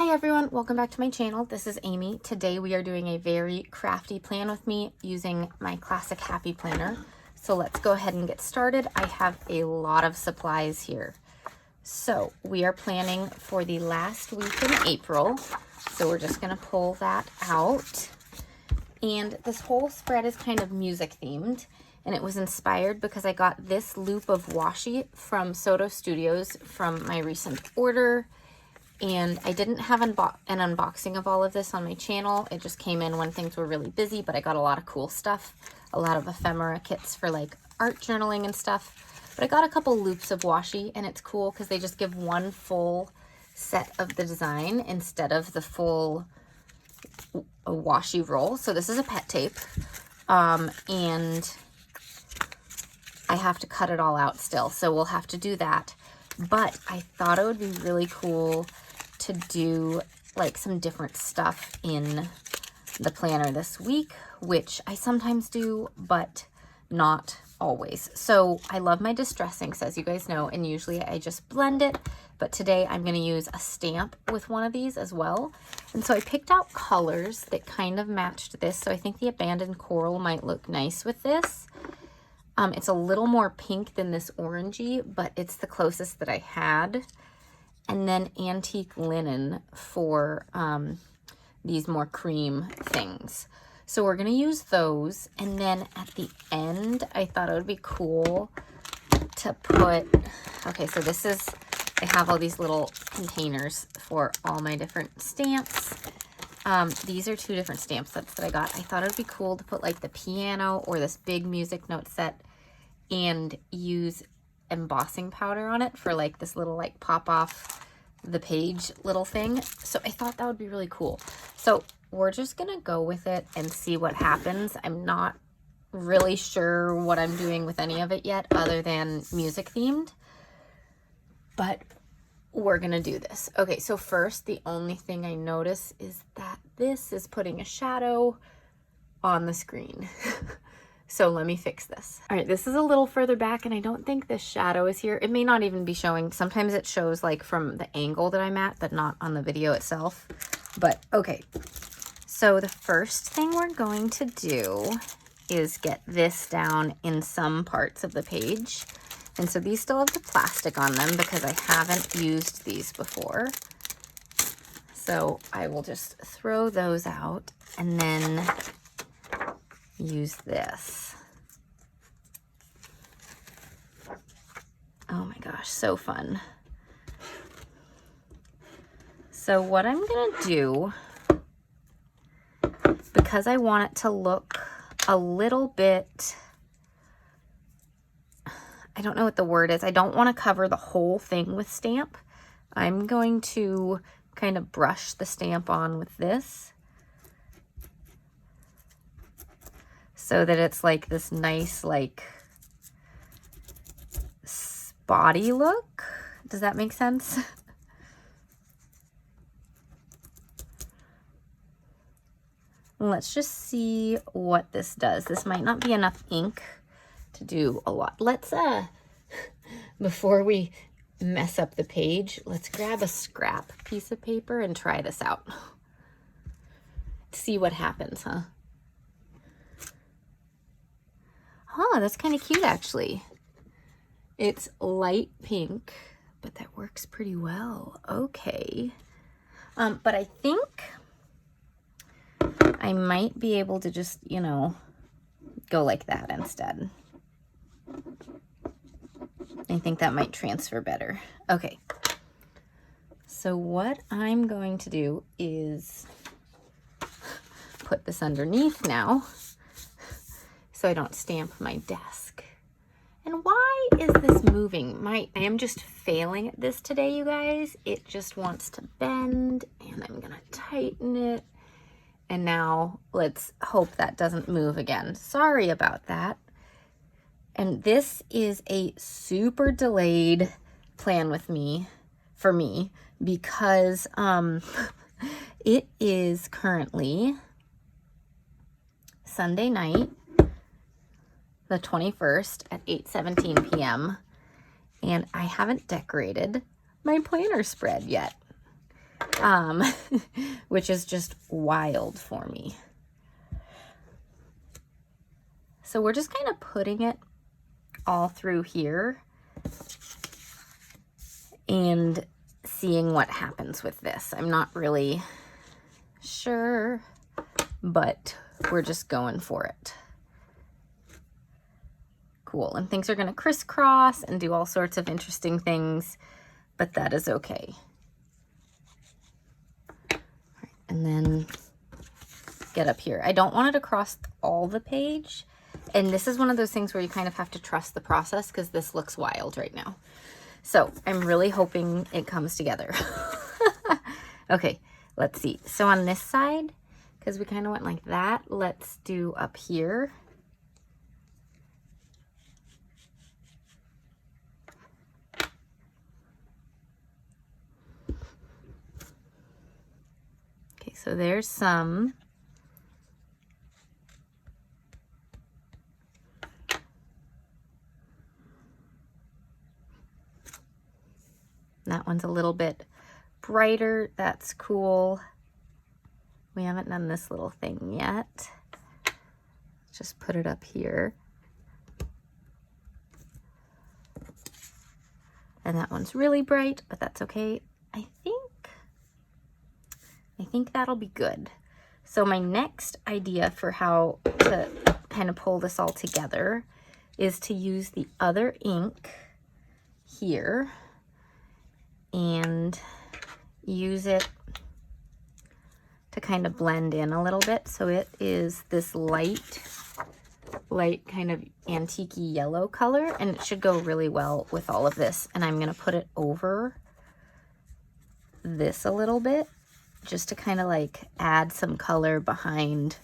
Hi everyone, welcome back to my channel. This is Amy. Today we are doing a very crafty plan with me using my classic Happy Planner. So let's go ahead and get started. I have a lot of supplies here. So we are planning for the last week in April. So we're just gonna pull that out. And this whole spread is kind of music themed. And it was inspired because I got this loop of washi from Soto Studios from my recent order. And I didn't have an unboxing of all of this on my channel. It just came in when things were really busy, but I got a lot of cool stuff. A lot of ephemera kits for like art journaling and stuff. But I got a couple loops of washi, and it's cool because they just give one full set of the design instead of the full washi roll. So this is a pet tape. And I have to cut it all out still, so we'll have to do that. But I thought it would be really cool to do like some different stuff in the planner this week, which I sometimes do, but not always. So I love my distress inks, as you guys know, and usually I just blend it, but today I'm going to use a stamp with one of these as well. And so I picked out colors that kind of matched this. So I think the abandoned coral might look nice with this. It's a little more pink than this orangey, but it's the closest that I had. And then antique linen for these more cream things. So we're gonna use those. And then at the end, I thought it would be cool to put, okay, so this is, I have all these little containers for all my different stamps. These are two different stamp sets that I got. I thought it would be cool to put like the piano or this big music note set and use embossing powder on it for like this little like pop off the page little thing. So I thought that would be really cool. So we're just gonna go with it and see what happens. I'm not really sure what I'm doing with any of it yet other than music themed, but we're gonna do this. Okay, so first, the only thing I notice is that this is putting a shadow on the screen. So let me fix this. All right, this is a little further back and I don't think this shadow is here. It may not even be showing. Sometimes it shows like from the angle that I'm at, but not on the video itself. But okay, so the first thing we're going to do is get this down in some parts of the page. And so these still have the plastic on them because I haven't used these before. So I will just throw those out and then use this. Oh my gosh, so fun. So what I'm gonna do, because I want it to look a little bit, I don't know what the word is. I don't want to cover the whole thing with stamp. I'm going to kind of brush the stamp on with this, so that it's like this nice, like, spotty look. Does that make sense? Let's just see what this does. This might not be enough ink to do a lot. Let's, before we mess up the page, let's grab a scrap piece of paper and try this out. See what happens, huh? Huh, that's kind of cute actually. It's light pink, but that works pretty well. Okay. But I think I might be able to just, you know, go like that instead. I think that might transfer better. Okay. So what I'm going to do is put this underneath now, so I don't stamp my desk. And why is this moving? I am just failing at this today, you guys. It just wants to bend, and I'm gonna tighten it. And now let's hope that doesn't move again. Sorry about that. And this is a super delayed plan with me, for me, because it is currently Sunday night, the 21st at 8:17 p.m. and I haven't decorated my planner spread yet. which is just wild for me. So we're just kind of putting it all through here and seeing what happens with this. I'm not really sure, but we're just going for it. Cool, and things are gonna crisscross and do all sorts of interesting things, but that is okay. All right, and then get up here. I don't want it across all the page, and this is one of those things where you kind of have to trust the process because this looks wild right now. So I'm really hoping it comes together. Okay, let's see. So on this side, because we kind of went like that, let's do up here. Okay, so there's some. That one's a little bit brighter. That's cool. We haven't done this little thing yet. Just put it up here. And that one's really bright, but that's okay. I think that'll be good. So my next idea for how to kind of pull this all together is to use the other ink here and use it to kind of blend in a little bit. So it is this light kind of antique yellow color, and it should go really well with all of this. And I'm gonna put it over this a little bit just to kind of like add some color behind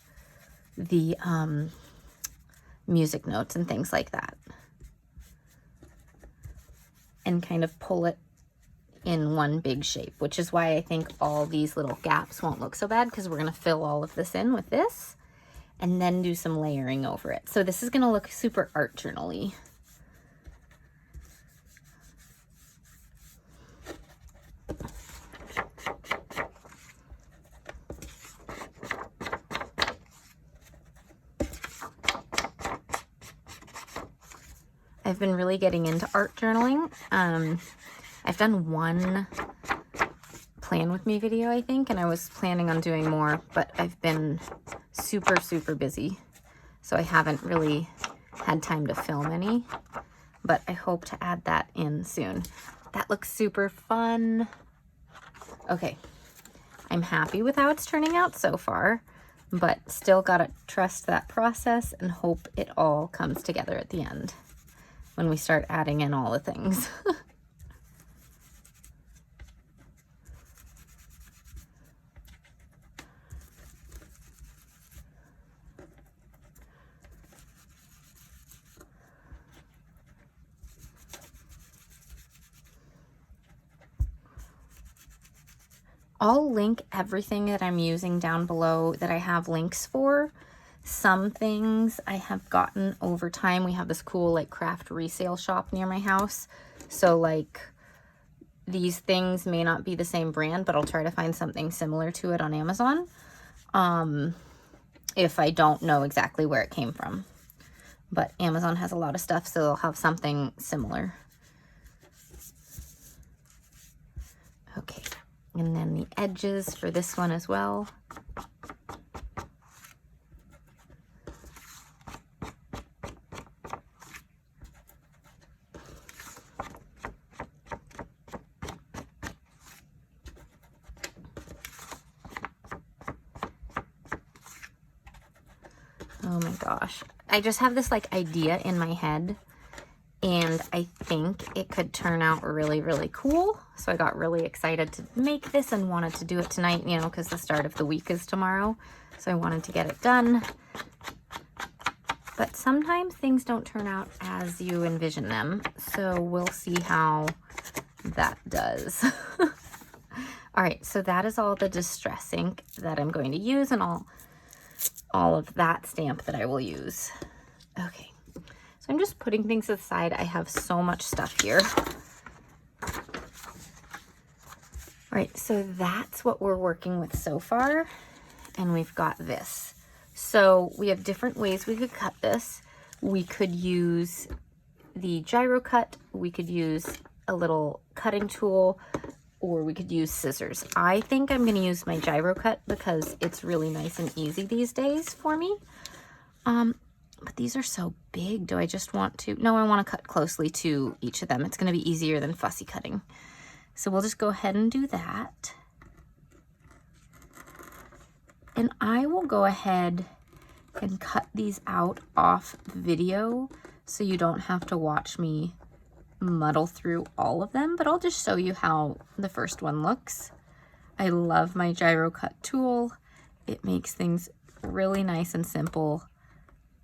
the music notes and things like that, and kind of pull it in one big shape, which is why I think all these little gaps won't look so bad, because we're going to fill all of this in with this and then do some layering over it. So this is going to look super art journal-y. I've been really getting into art journaling. I've done one plan with me video, I think, and I was planning on doing more, but I've been super, super busy. So I haven't really had time to film any, but I hope to add that in soon. That looks super fun. Okay, I'm happy with how it's turning out so far, but still gotta trust that process and hope it all comes together at the end when we start adding in all the things. I'll link everything that I'm using down below that I have links for. Some things I have gotten over time. We have this cool like craft resale shop near my house. So like these things may not be the same brand, but I'll try to find something similar to it on Amazon. If I don't know exactly where it came from. But Amazon has a lot of stuff, so they'll have something similar. Okay. And then the edges for this one as well. Oh my gosh. I just have this like idea in my head, and I think it could turn out really, really cool. So I got really excited to make this and wanted to do it tonight, you know, because the start of the week is tomorrow. So I wanted to get it done. But sometimes things don't turn out as you envision them. So we'll see how that does. All right, so that is all the distress ink that I'm going to use, and all of that stamp that I will use. Okay. So I'm just putting things to the side. I have so much stuff here. All right, so that's what we're working with so far. And we've got this. So we have different ways we could cut this. We could use the gyro cut, we could use a little cutting tool, or we could use scissors. I think I'm gonna use my gyro cut because it's really nice and easy these days for me. But these are so big. Do I just want to? No, I wanna cut closely to each of them. It's gonna be easier than fussy cutting. So we'll just go ahead and do that. And I will go ahead and cut these out off video so you don't have to watch me muddle through all of them, but I'll just show you how the first one looks. I love my gyro cut tool. It makes things really nice and simple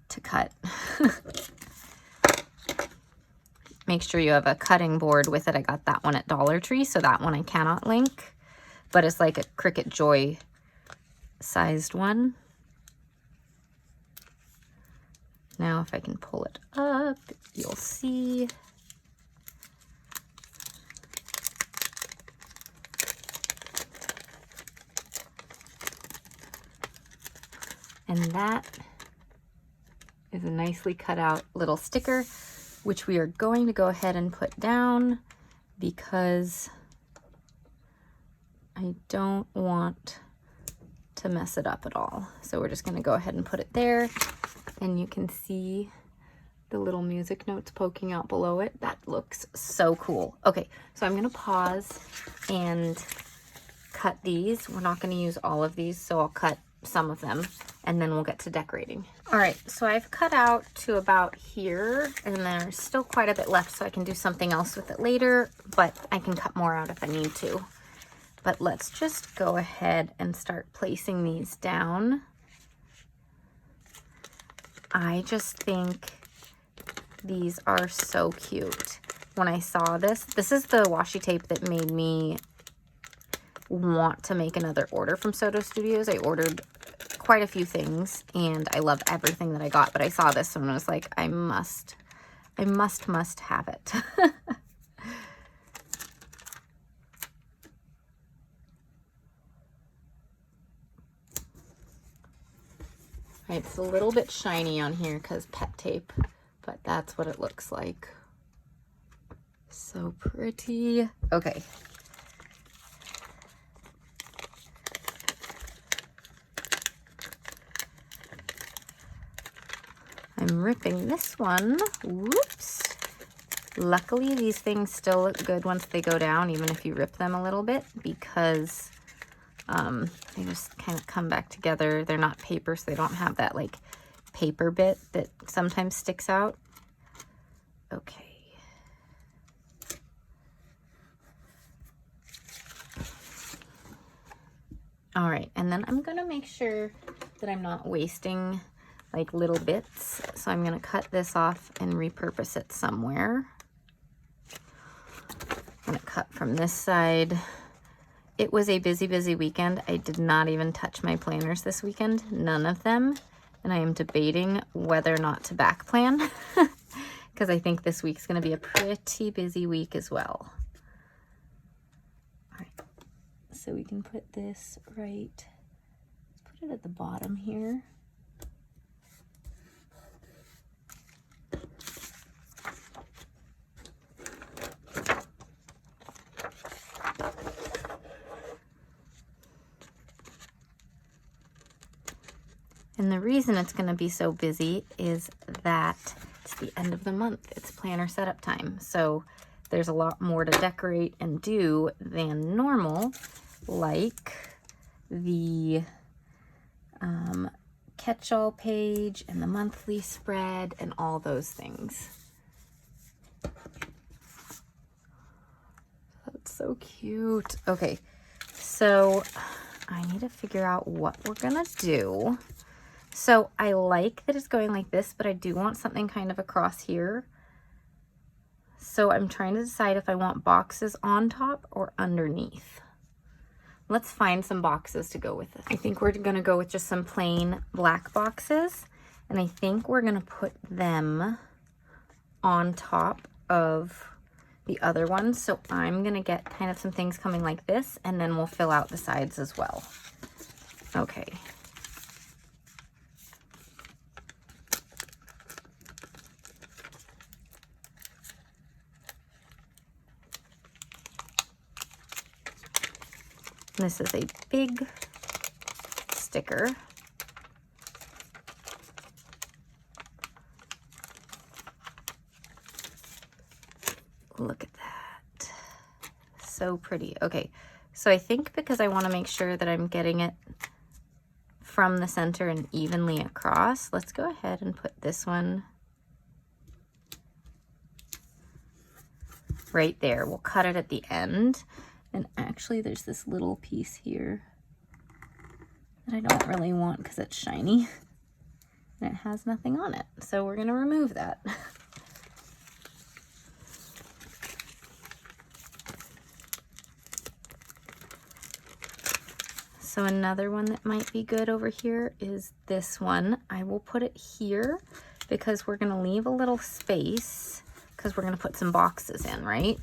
to cut. Make sure you have a cutting board with it. I got that one at Dollar Tree, so that one I cannot link, but it's like a Cricut Joy sized one. Now if I can pull it up, you'll see. And that is a nicely cut out little sticker, which we are going to go ahead and put down because I don't want to mess it up at all. So we're just going to go ahead and put it there, and you can see the little music notes poking out below it. That looks so cool. Okay, so I'm going to pause and cut these. We're not going to use all of these, so I'll cut some of them and then we'll get to decorating. All right, so I've cut out to about here, and there's still quite a bit left, so I can do something else with it later, but I can cut more out if I need to. But let's just go ahead and start placing these down. I just think these are so cute. When I saw this, this is the washi tape that made me want to make another order from Soto Studios. I ordered quite a few things and I love everything that I got, but I saw this one and I was like, I must have it. It's a little bit shiny on here because pet tape, but that's what it looks like. So pretty. Okay. I'm ripping this one. Whoops. Luckily, these things still look good once they go down, even if you rip them a little bit, because they just kind of come back together. They're not paper, so they don't have that like paper bit that sometimes sticks out. Okay. All right, and then I'm gonna make sure that I'm not wasting like little bits. So I'm gonna cut this off and repurpose it somewhere. I'm gonna cut from this side. It was a busy, busy weekend. I did not even touch my planners this weekend, none of them. And I am debating whether or not to back plan because I think this week's gonna be a pretty busy week as well. All right, so we can put this right, let's put it at the bottom here. And the reason it's going to be so busy is that it's the end of the month. It's planner setup time. So there's a lot more to decorate and do than normal, like the catch-all page and the monthly spread and all those things. That's so cute. Okay, so I need to figure out what we're going to do. So I like that it's going like this, but I do want something kind of across here. So I'm trying to decide if I want boxes on top or underneath. Let's find some boxes to go with this. I think we're gonna go with just some plain black boxes, and I think we're gonna put them on top of the other one. So I'm gonna get kind of some things coming like this, and then we'll fill out the sides as well. Okay. This is a big sticker. Look at that. So pretty. Okay, so I think because I want to make sure that I'm getting it from the center and evenly across, let's go ahead and put this one right there. We'll cut it at the end. And actually there's this little piece here that I don't really want because it's shiny and it has nothing on it. So we're gonna remove that. So another one that might be good over here is this one. I will put it here because we're gonna leave a little space because we're gonna put some boxes in, right?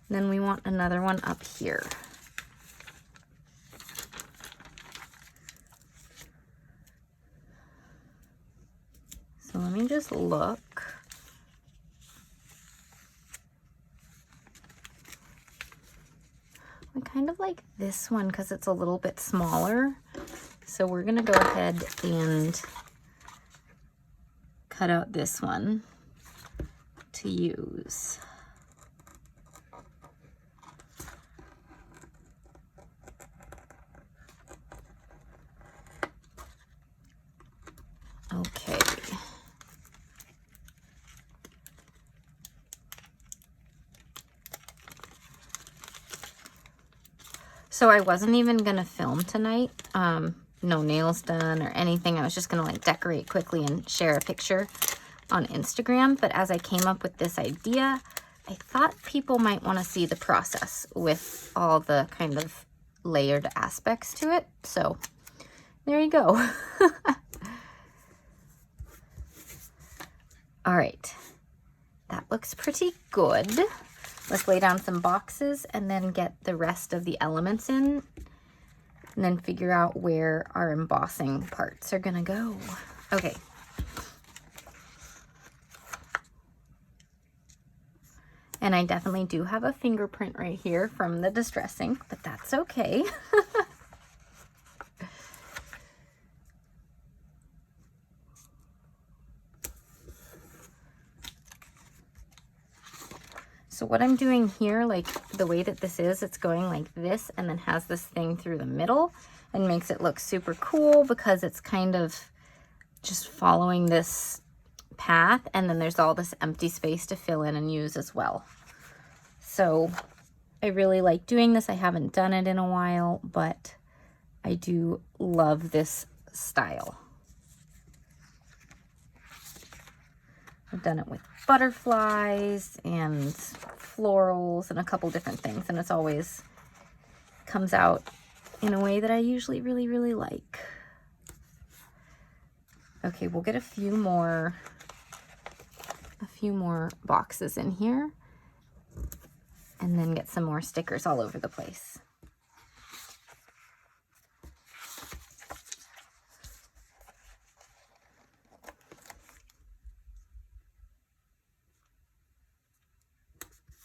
And then we want another one up here. So let me just look. I kind of like this one because it's a little bit smaller. So we're gonna go ahead and cut out this one to use. Okay. So I wasn't even gonna film tonight. No nails done or anything. I was just gonna like decorate quickly and share a picture on Instagram. But as I came up with this idea, I thought people might want to see the process with all the kind of layered aspects to it. So there you go. All right, that looks pretty good. Let's lay down some boxes and then get the rest of the elements in and then figure out where our embossing parts are gonna go. Okay. And I definitely do have a fingerprint right here from the distress ink, but that's okay. So what I'm doing here, like the way that this is, it's going like this and then has this thing through the middle and makes it look super cool because it's kind of just following this path, and then there's all this empty space to fill in and use as well. So I really like doing this. I haven't done it in a while, but I do love this style. I've done it with butterflies and florals and a couple different things, and it's always comes out in a way that I usually really, really like. Okay, we'll get a few more boxes in here and then get some more stickers all over the place.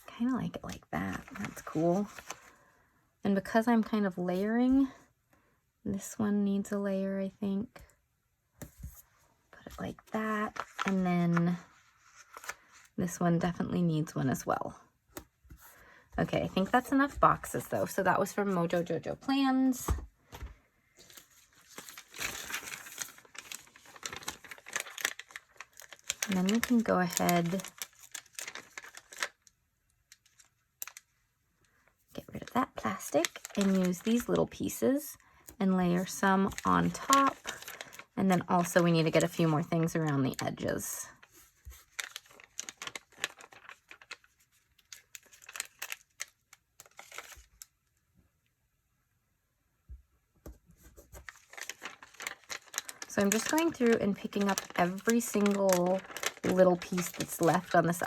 Kind of like it like that. That's cool. And because I'm kind of layering, this one needs a layer, I think. Put it like that. And then this one definitely needs one as well. Okay, I think that's enough boxes though. So that was from Mojo Jojo Plans. And then we can go ahead, get rid of that plastic and use these little pieces and layer some on top. And then also we need to get a few more things around the edges. So I'm just going through and picking up every single little piece that's left on this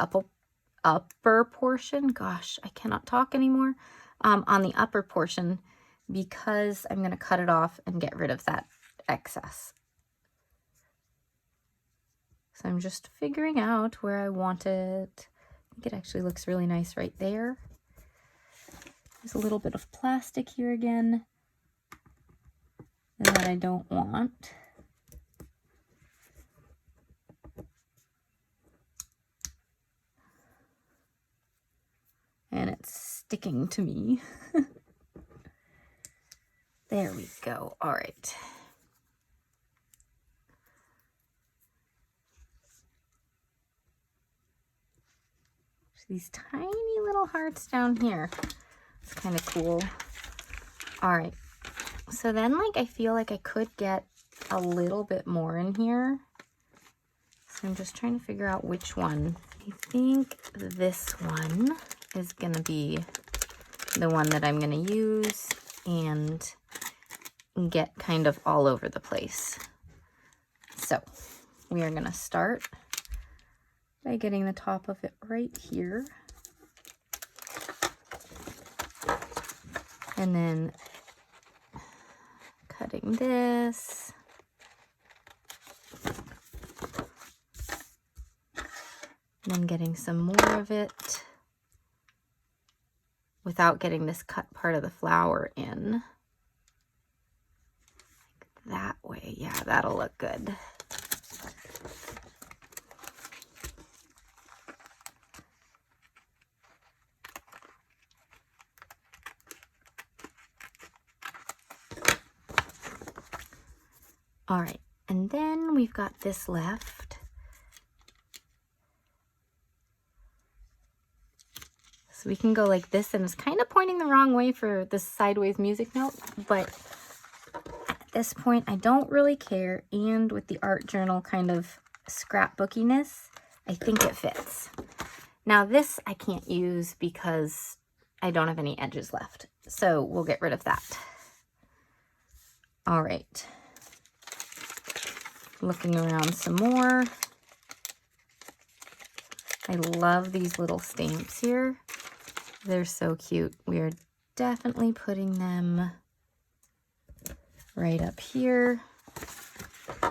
upper portion, gosh, I cannot talk anymore, on the upper portion, because I'm going to cut it off and get rid of that excess. So I'm just figuring out where I want it. I think it actually looks really nice right there. There's a little bit of plastic here again that I don't want. And it's sticking to me. There we go. All right. These tiny little hearts down here. It's kind of cool. All right. So then, like, I feel like I could get a little bit more in here. So I'm just trying to figure out which one. I think this one is going to be the one that I'm going to use and get kind of all over the place. So we are going to start by getting the top of it right here. And then cutting this. And then getting some more of it without getting this cut part of the flower in. Like that way. Yeah, that'll look good. All right, and then we've got this left. So we can go like this, and it's kind of pointing the wrong way for this sideways music note, but at this point, I don't really care. And with the art journal kind of scrapbookiness, I think it fits. Now this I can't use because I don't have any edges left. So we'll get rid of that. All right. Looking around some more. I love these little stamps here. They're so cute. We are definitely putting them right up here.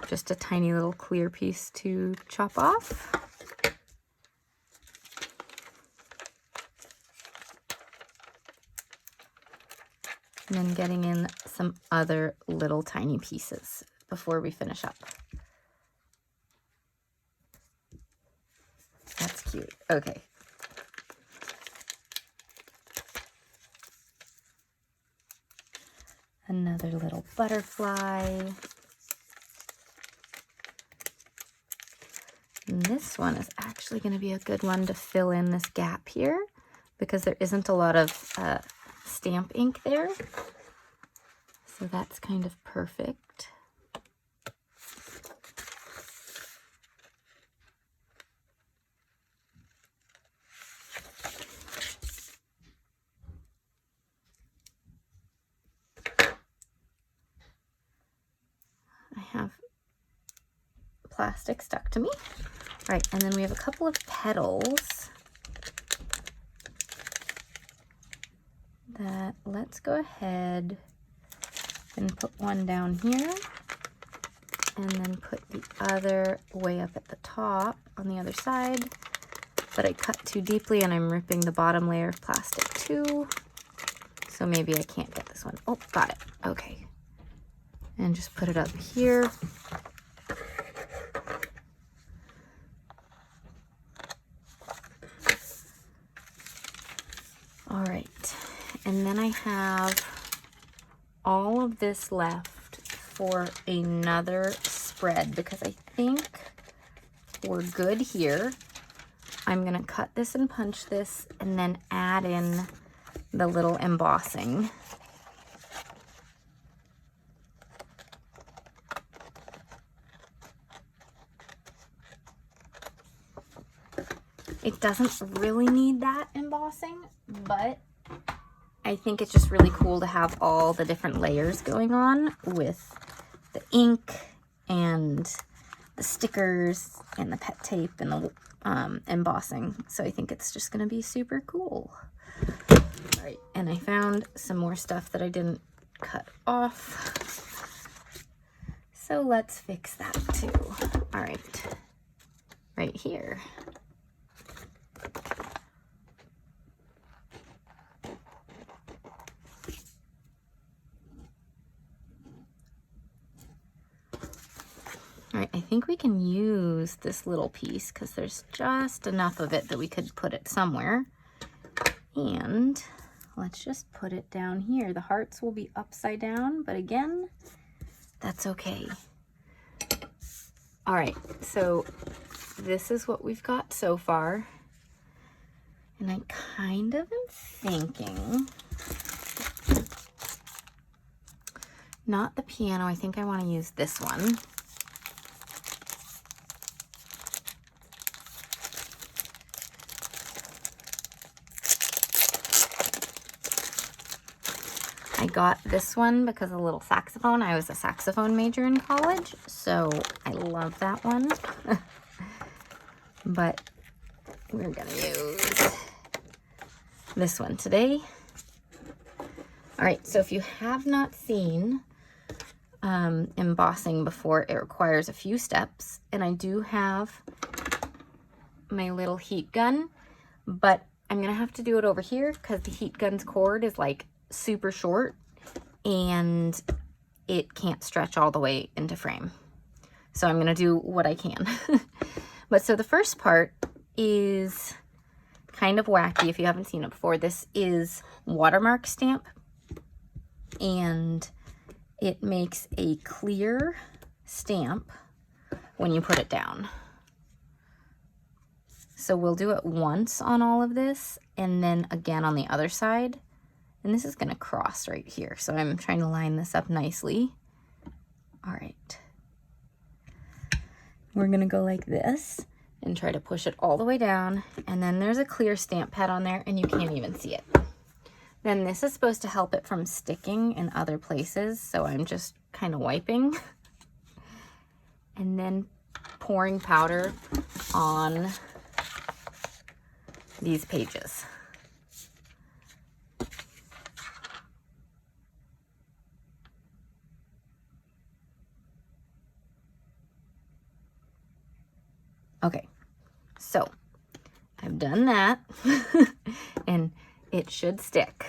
Just a tiny little clear piece to chop off. And then getting in some other little tiny pieces before we finish up. That's cute. Okay. Another little butterfly. And this one is actually going to be a good one to fill in this gap here because there isn't a lot of stamp ink there. So that's kind of perfect. I have plastic stuck to me. All right, and then we have a couple of petals that let's go ahead and put one down here and then put the other way up at the top on the other side. But I cut too deeply and I'm ripping the bottom layer of plastic too. So maybe I can't get this one. Oh, got it. Okay. And just put it up here. All right. And then I have all of this left for another spread because I think we're good here. I'm going to cut this and punch this and then add in the little embossing. It doesn't really need that embossing, but I think it's just really cool to have all the different layers going on with the ink and the stickers and the pet tape and the embossing. So I think it's just gonna be super cool. All right, and I found some more stuff that I didn't cut off. So let's fix that too. All right here. All right, I think we can use this little piece because there's just enough of it that we could put it somewhere. And let's just put it down here. The hearts will be upside down, but again, that's okay. All right, so this is what we've got so far. And I kind of am thinking, not the piano, I think I want to use this one. I got this one because of a little saxophone. I was a saxophone major in college, so I love that one. But we're gonna use this one today. All right, so if you have not seen embossing before, it requires a few steps, and I do have my little heat gun, but I'm gonna have to do it over here because the heat gun's cord is like super short and it can't stretch all the way into frame. So I'm gonna do what I can. But so the first part is kind of wacky if you haven't seen it before. This is watermark stamp, and it makes a clear stamp when you put it down. So we'll do it once on all of this and then again on the other side. And this is gonna cross right here. So I'm trying to line this up nicely. All right. We're gonna go like this and try to push it all the way down. And then there's a clear stamp pad on there and you can't even see it. Then this is supposed to help it from sticking in other places. So I'm just kind of wiping and then pouring powder on these pages. Okay, so I've done that and it should stick.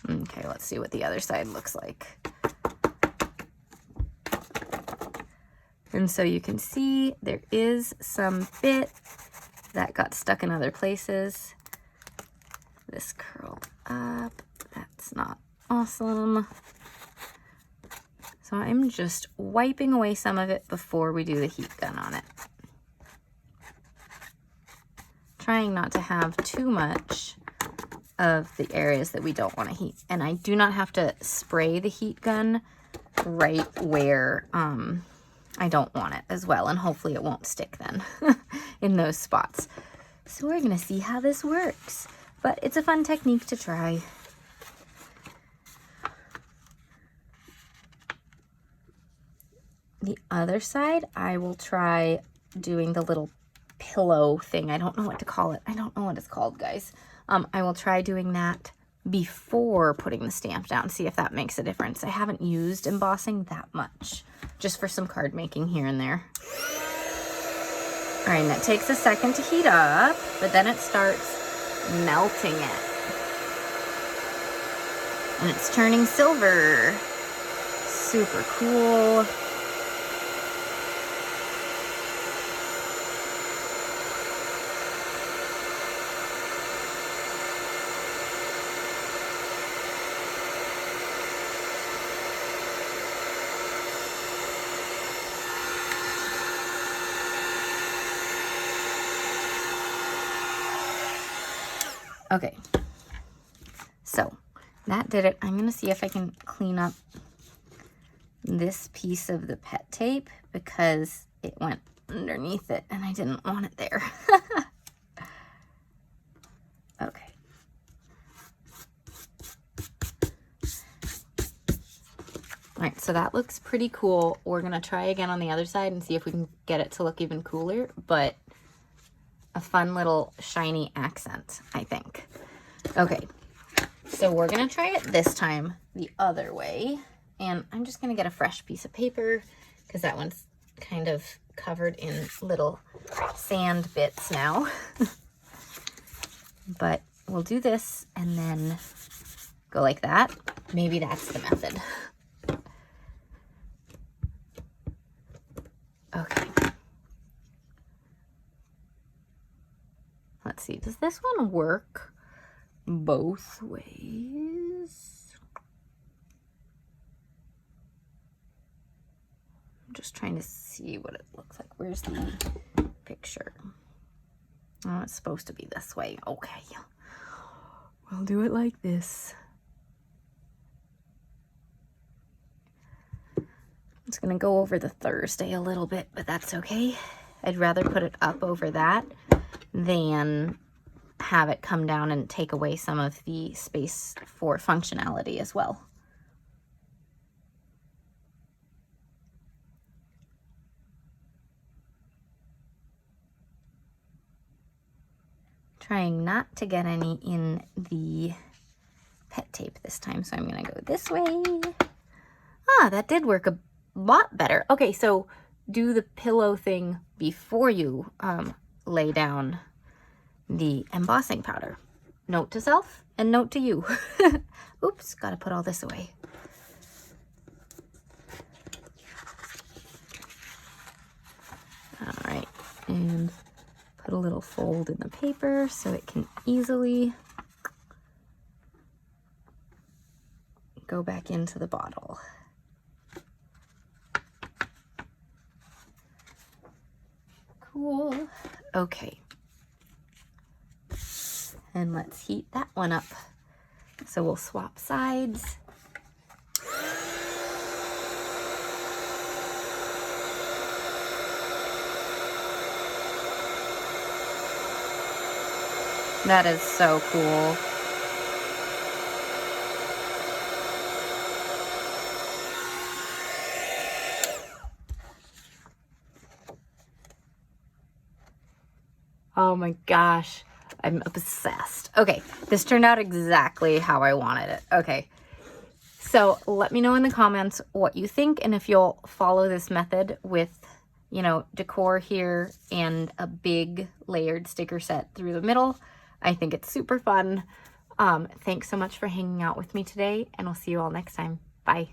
Okay, let's see what the other side looks like. And so you can see there is some bit that got stuck in other places. This curled up, that's not awesome. So I'm just wiping away some of it before we do the heat gun on it. Trying not to have too much of the areas that we don't want to heat. And I do not have to spray the heat gun right where I don't want it as well. And hopefully it won't stick then in those spots. So we're gonna see how this works. But it's a fun technique to try. The other side, I will try doing the little pillow thing. I don't know what to call it. I don't know what it's called, guys. I will try doing that before putting the stamp down, see if that makes a difference. I haven't used embossing that much, just for some card making here and there. All right, and it takes a second to heat up, but then it starts melting it. And it's turning silver. Super cool. Okay, so that did it. I'm gonna see if I can clean up this piece of the pet tape because it went underneath it and I didn't want it there. Okay. so that looks pretty cool. We're gonna try again on the other side and see if we can get it to look even cooler, but a fun little shiny accent, I think. Okay, so we're gonna try it this time the other way. And I'm just gonna get a fresh piece of paper because that one's kind of covered in little sand bits now. But we'll do this and then go like that. Maybe that's the method. Okay. Let's see, does this one work both ways? I'm just trying to see what it looks like. Where's the picture? Oh, it's supposed to be this way. Okay. We'll do it like this. I'm just gonna go over the Thursday a little bit, but that's okay. I'd rather put it up over that than have it come down and take away some of the space for functionality as well. Trying not to get any in the pet tape this time, so I'm gonna go this way. Ah, that did work a lot better. Okay, so do the pillow thing before you lay down the embossing powder. Note to self and note to you. Oops, gotta put all this away. All right, and put a little fold in the paper so it can easily go back into the bottle. Cool. Okay. And let's heat that one up. So we'll swap sides. That is so cool. Oh my gosh, I'm obsessed. Okay, this turned out exactly how I wanted it. Okay, so let me know in the comments what you think and if you'll follow this method with, you know, decor here and a big layered sticker set through the middle. I think it's super fun. Thanks so much for hanging out with me today, and I'll see you all next time. Bye.